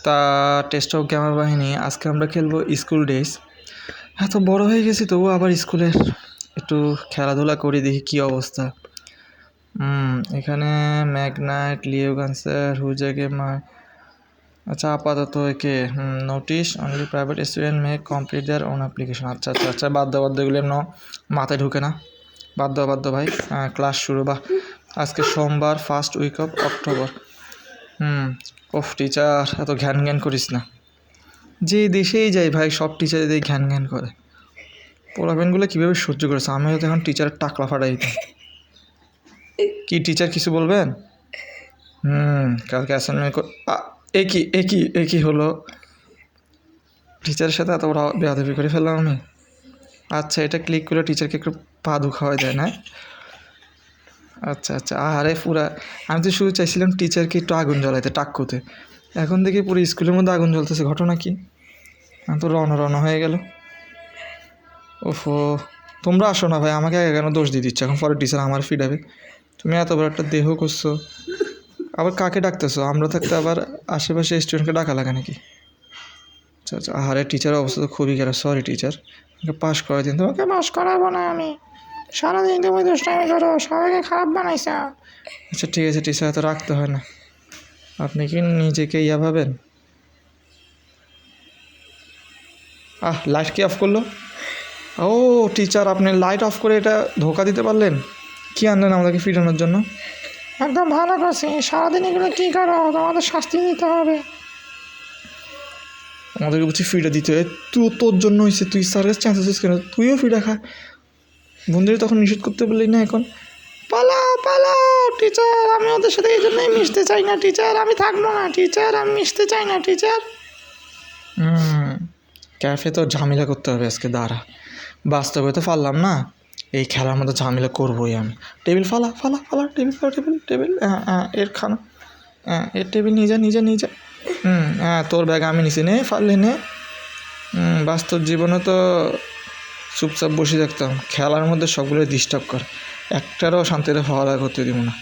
তা test of গ্যামার বাহিনী আজকে আমরা খেলবো স্কুল ডেজ। এত বড় হয়ে গেছি তবু আবার স্কুলের একটু খেলাধুলা করি, দেখি কী অবস্থা। এখানে ম্যাগনাইট, লিওগান্সার, হুজে গেমার। আচ্ছা আপাতত একে notice only private student May complete their own application. আচ্ছা আচ্ছা আচ্ছা, বাদ এগুলো মাথায় ঢুকে না। বাদ ভাই। ক্লাস শুরু। বা আজকে সোমবার, ফার্স্ট উইক অফ অক্টোবর। ওফ টিচার এত ঘ্যান ঘ্যান করিস না। যে দেশেই যাই ভাই, সব টিচারদের ঘ্যান ঘ্যান করে। পোলাপেনগুলো কীভাবে সহ্য করেছে? আমি হয়তো এখন টিচারের টাকলা ফাটাই দিতাম। কি টিচার কিছু বলবেন? কালকে অ্যাসাইনমেন্ট একই হলো। টিচারের সাথে এত বড় বেয়াদবি করে ফেললাম আমি। আচ্ছা, এটা ক্লিক করে টিচারকে একটু পা খাওয়াই দেয় না? আচ্ছা আচ্ছা, আরে পুরা আমি তো শুধু চাইছিলাম টিচারকে একটু আগুন জ্বলাইতে টাক্কুতে। এখন দেখি পুরো স্কুলের মধ্যে আগুন জ্বলতেছে, ঘটনা কি? তো রণ হয়ে গেল। ওফো, তোমরা আসো না ভাই, আমাকে কেন দোষ দিয়ে দিচ্ছ? এখন পরে টিচার আমার ফিডাবে। তুমি এত বড় একটা দেহ করছো, আবার কাকে ডাকতেছো? আমরা থাকতে আবার আশেপাশে স্টুডেন্টকে ডাকা লাগে নাকি? আচ্ছা আচ্ছা, আরে টিচারের অবস্থা তো খুবই খারাপ। সরি টিচার, আমাকে পাস করাই দিন। তোমাকে পাস করাবো না আমি, সারাদিন তুমি দুষ্টামি করো, সবাইকে খারাপ বানাইছ। আচ্ছা ঠিক আছে টিচার, এত রাখতে হয় না। আপনি কি নিজেকে ভাবেন? লাইট কি অফ করলো? ও টিচার, আপনি লাইট অফ করে এটা ধোকা দিতে পারলেন? কি আনলেন আমাদেরকে ফিরানোর জন্য? একদম ভালো করছি। সারাদিন এগুলো কী করো? তোমাদের শাস্তি দিতে হবে। আমাদেরকে বলছি ফিটা দিতে হয়। তোর জন্য হয়েছে, তুই স্যারের চান্সেস কেন? তুইও ফিটা খা। বন্ধুরা তখন নিষেধ করতে পারলি না, এখন পালাও টিচার, আমি ওদের সাথে এই জন্যই মিশতে চাই না টিচার, আমি থাকবো না টিচার, আমি মিশতে চাই না টিচার। ক্যাফে তো ঝামেলা করতে হবে আজকে, দাঁড়া। বাস্তবে তো পারলাম না, এই খেলার মধ্যে ঝামেলা করবোই আমি। টেবিল ফালা টেবিল এর খানা, এর টেবিল নিয়ে যা। তোর ব্যাগ আমি নিছি, নে ফাললে নে। বাস্তব জীবনে তো চুপচাপ বসে থাকতাম, খেলার মধ্যে সবগুলো ডিস্টার্ব কর। একটারও শান্তিতে পড়ালেখা করতে দিব না।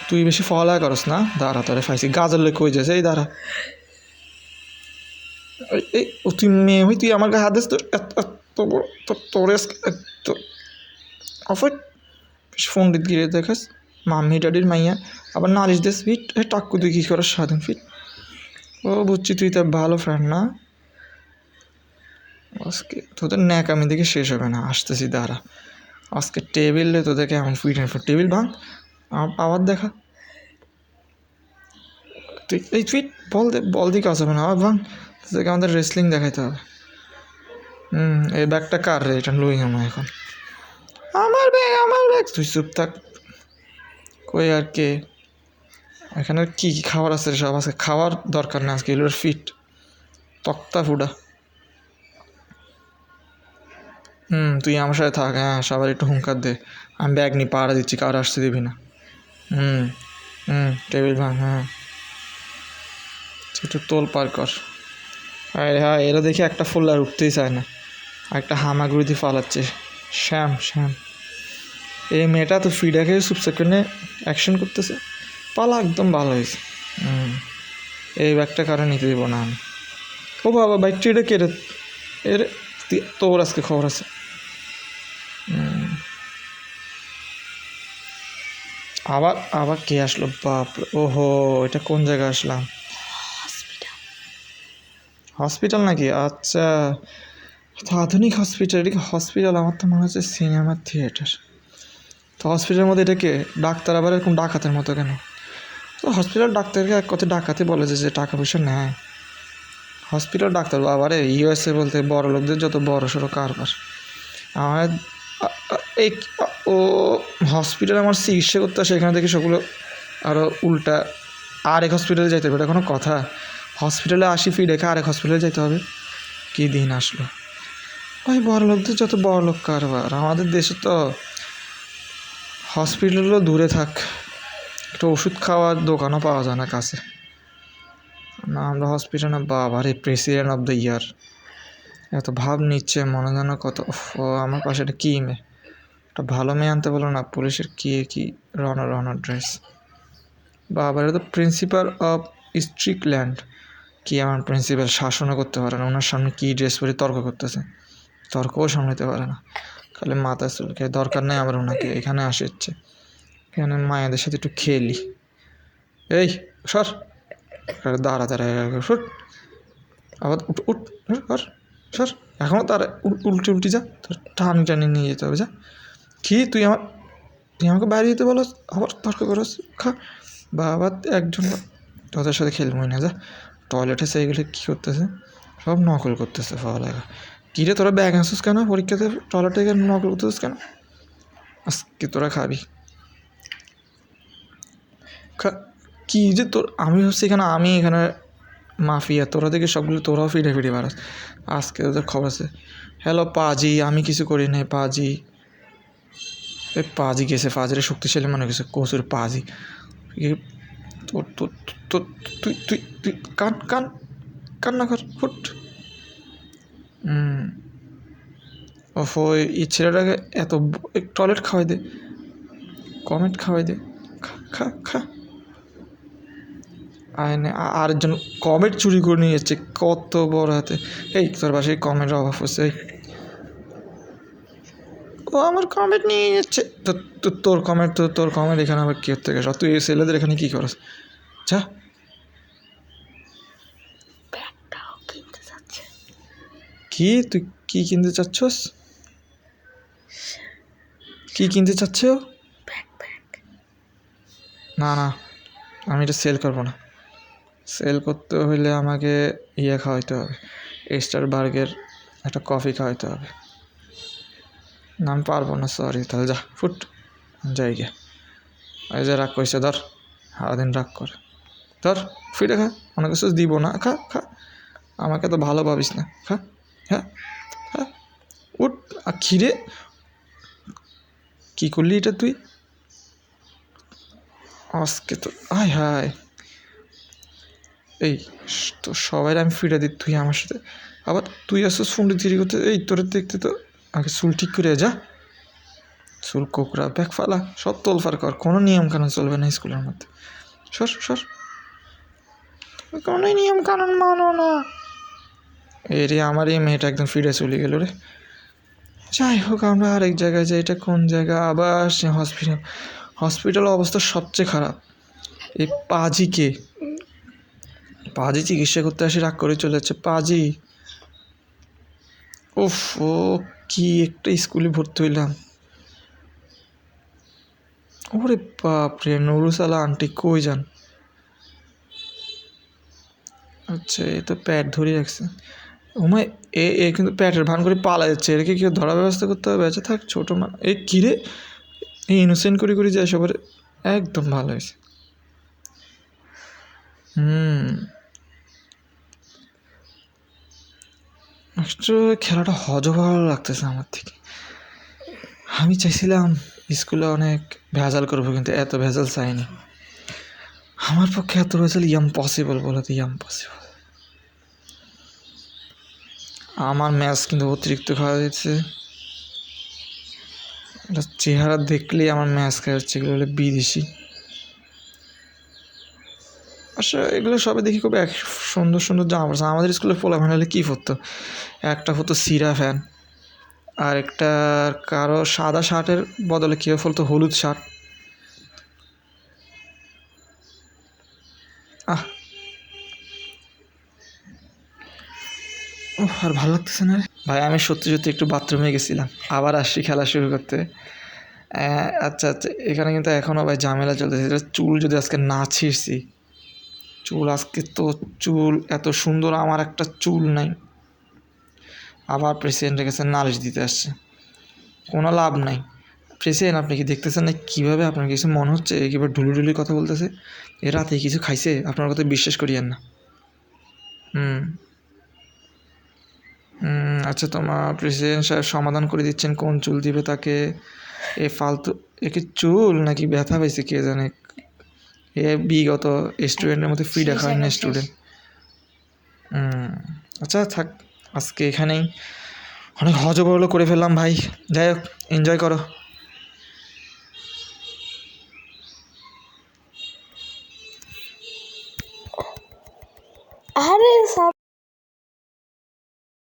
তুই বেশি পড়ালেখা করস না, দাঁড়া তোরে ফাইছি। গাজর লেগে কই যাস? এই দাঁড়া। এই তুই মেয়ে হই, তুই আমার গায়ে হাত দিস? তোর অফার ফোন দিত গিয়ে দেখাস মাম্মি ড্যাডির মাইয়া, আবার নালিশ দিস ফিট। টাক্কু তুই কী করার সারাদিন ফিট? ও বুঝছি, তুই তার ভালো ফ্রেন্ড না। আজকে তোদের ন্যাকামি দেখে শেষ হবে না, আসতেছি দাঁড়া। আজকে টেবিলে তোদেরকে এমন ফিট টেবিল ভাঙ, আবার দেখা। তুই এই ফিট বল দিয়ে কাজ হবে না, আবার ভাঙ। তোদেরকে আমাদের রেসলিং দেখাইতে হবে। এই ব্যাগটা কার রে? এটা লুই আমার এখন। আমার ব্যাগ। তুই চুপ থাক। কই আর কে? এখানে কী খাবার আছে রে? সব আজকে খাওয়ার দরকার না, আজকে এগুলোর ফিট তক্তা ফুডা। তুই আমার সাথে থাক। সবার একটু হুঙ্কার দে। আমি ব্যাগ নিয়ে পাহারা দিচ্ছি, কারো আসতে দিবি না। টেবিল ভাঙ। একটু তোল পার কর। এরা দেখি একটা ফুল আর উঠতেই চায় না, আর একটা হামাগুড়ি দিয়ে ফালাচ্ছে। শ্যাম এই মেয়েটা তো ফিডাকে সুপসেকেন্ডে অ্যাকশন করতেছে। পালা একদম ভালো হয়েছে। এই ব্যাগটা কারো নিতে দেবো না আমি। ও বাবা, বাইকটি এটা কেড়ে এর তোর আজকে খবর আছে। আবার কে আসলো? বাপ, ওহো, এটা কোন জায়গায় আসলাম? হসপিটাল নাকি? আচ্ছা, আধুনিক হসপিটাল। এটা কি হসপিটাল? আমার তো মনে হচ্ছে সিনেমার থিয়েটার। তো হসপিটালের মধ্যে এটাকে ডাক্তার আবার এরকম ডাকাতের মতো কেন? তো হসপিটাল ডাক্তারকে এক কথা ডাকাতে বলে যে টাকা পয়সা নেয়। হসপিটাল ডাক্তার বাবারে, ইউএসএ বলতে বড় লোকদের যত বড় সড়ো কারবার। আমার এই ও হসপিটালে আমার চিকিৎসা করতে আসে, এখানে দেখি সেগুলো আরও উল্টা আরেক হসপিটালে যাইতে হবে। এটা কোনো কথা? হসপিটালে আসি ফি রেখে আরেক হসপিটালে যেতে হবে? কী দিন আসলো ভাই! বড় লোকদের যত বড় লোক কারবার। আমাদের দেশে তো হসপিটালও দূরে থাক, একটা ওষুধ খাওয়ার দোকানও পাওয়া যায় না কাছে। না আমরা হসপিটালে, বাবা রে, প্রেসিডেন্ট অফ দ্য ইয়ার এত ভাব নিচ্ছে মনে যেন কত। ও আমার পাশে একটা কী মেয়ে, একটা ভালো মেয়ে আনতে বলো না। পুলিশের কি রণ ড্রেস। বাবা, এটা তো প্রিন্সিপাল অফ স্ট্রিকল্যান্ড। কি আমার প্রিন্সিপাল শাসনও করতে পারে না, ওনার সামনে কী ড্রেস পরে তর্ক করতেছে, তর্কও সামলাতে পারে না, খালি মাথা চুলকে। দরকার নেই আমার ওনাকে, এখানে আসে ইচ্ছে, এখানে মায়েদের সাথে একটু খেলি। এই সর, দাঁড়া দাঁড়া, সর, আবার উঠ উঠ, সর সর, এখনও তার উল্টি উল্টি যা, তোর টানি টানি নিয়ে যেতে হবে, যা। কি তুই আমাকে বাইরে যেতে বলো, আবার তর্ক করো, খা। বাবা একজন তোদের সাথে খেলবই না, যা। টয়লেটে সেইগুলো কী করতেছে, সব নকল করতেছে পড়ালেখা। কী রে তোরা ব্যাগ আসিস কেন পরীক্ষাতে, টয়লেটে গিয়ে নকল করতেছিস কেন? আজকে তোরা খাবি। কী যে তোর, আমি ভাবছি আমি এখানে মাফিয়া, তোরা দেখে সবগুলো তোরাও ফিরে ফিরে বেড়াস। আজকে তোদের খবর আছে। হ্যালো পাজি, আমি কিছু করি নাই পাজি। এই পাজি গেছে, ফাজিরে শক্তিশালী মনে গেছে, কচুর পাজি। তোর তোর তোর তুই তুই তুই কান্না কর, ফুট। ওফো, এই ছেলেটাকে এত টয়লেট খাওয়াই দে, কমেন্ট খাওয়াই দে, খা খা খা। আয়নে আরেকজন কমেন্ট চুরি করে নিয়ে যাচ্ছে, কত বড় হাতে। এই তোর বাসায় কমেন্টের অভাব হচ্ছে, ও আমার কমেন্ট নিয়ে যাচ্ছে। তোর কমেন্ট এখানে আবার কী হতে গেছে? তুই ছেলেদের এখানে কী করস? যা। কি তুই কি কিনতে চাচ্ছস? কি কিনতে চাচ্ছ? না না, আমি এটা সেল করবো না। সেল করতে হইলে আমাকে খাওয়াইতে হবে, স্টারবার্গের একটা কফি খাওয়াইতে হবে। না আমি পারবো না, সরি। তাহলে যা, ফুট, যাই গে। এই যে রাগ করেছে, ধর, সারাদিন রাগ করে, ধর ফিরে খা, অনেক কিছু দিব না, খা খা, আমাকে তো ভালো ভাবিস না, খা। হ্যাঁ হ্যাঁ, উঠ। আর খিরে কী করলি এটা তুই? আজকে তো হায় হায়, এই তো সবাই আমি ফিরে দিই, তুই আমার সাথে আবার তুই আসছিস ফোনটি ধীরে করতে। এই তোর দেখতে তো আগে চুল ঠিক করে যা, চুল কোকড়া ব্যাগ ফালা সব তোলফার কর, কোনো নিয়ম কানুন চলবে না স্কুলের মধ্যে। সর সর, কোনো নিয়ম কানুন মানো না। রে আমার এই মেয়েটা একদম ফিরে চলে গেল রে। যাই হোক, আমরা আরেক জায়গায় যাই। এটা কোন জায়গা? আবার সে হসপিটাল অবস্থা সবচেয়ে খারাপ। এই পাজি চিকিৎসা করতে আসি রাগ করে চলে যাচ্ছে পাজি। উফ, ও কি একটা স্কুলে ভর্তি হইলাম। ওরে বাপরে, নুরুসালা আন্টি কই যান? আচ্ছা, এ তো প্যাট ধরে রাখছে। ওমায় এ কিন্তু প্যাটের ভান করে পালা যাচ্ছে, এরকে কেউ ধরার ব্যবস্থা করতে হবে। আচ্ছা থাক, ছোটো এই কিরে, এই ইনোসেন্ট করে যায় সবার, একদম ভালো হয়েছে। খেলাটা ভালো লাগতেছে আমার থেকে। আমি চাইছিলাম স্কুলে অনেক ভেজাল করবো, কিন্তু এত ভেজাল চাইনি। আমার পক্ষে এত ভেজাল ইম্পসিবল, বলে তো ইম্পসিবল। আমার ম্যাচ কিন্তু অতিরিক্ত খাওয়া দিচ্ছে, চেহারা দেখলেই আমার ম্যাচ খাওয়া যাচ্ছে। এগুলো হলে বিদেশি। আচ্ছা, এগুলো সবে দেখি খুব সুন্দর সুন্দর জামা পড়ছে। আমাদের স্কুলে পোলা ফ্যান হলে কী পরতো? একটা হতো সিরা ফ্যান, আর একটা কারো সাদা শার্টের বদলে কেউ ফলতো হলুদ শার্ট। ও আর ভালো লাগতেছে না রে ভাই। আমি সত্যি সত্যি একটু বাথরুমে গেছিলাম, আবার আসছি খেলা শুরু করতে। আচ্ছা আচ্ছা, এখানে কিন্তু এখনও ভাই ঝামেলা চলতেছে। চুল যদি আজকে না ছিঁড়ছি, চুল আজকে তো চুল এত সুন্দর, আমার একটা চুল নাই। আবার প্রেসিডেন্টের কাছে নালিশ দিতে আসছে, কোনো লাভ নাই। প্রেসিডেন্ট, আপনি কি দেখতেছেন না কীভাবে আপনার কিছু মনে হচ্ছে? কীভাবে ঢুলি কথা বলতেছে? এ রাতে কিছু খাইছে? আপনার কথা বিশ্বাস করিয়েন না। আচ্ছা, তোমার প্রেসিডেন্ট সাহেব সমাধান করে দিচ্ছেন কোন চুল দিবে তাকে। এ ফালতু, একে চুল নাকি ব্যথা পাইছে কে জানে। এ বিগত স্টুডেন্টের মধ্যে ফ্রি দেখা হয় না স্টুডেন্ট। আচ্ছা থাক, আজকে এখানেই অনেক হজবরল করে ফেললাম ভাই। যাই হোক, এনজয় করো। আরে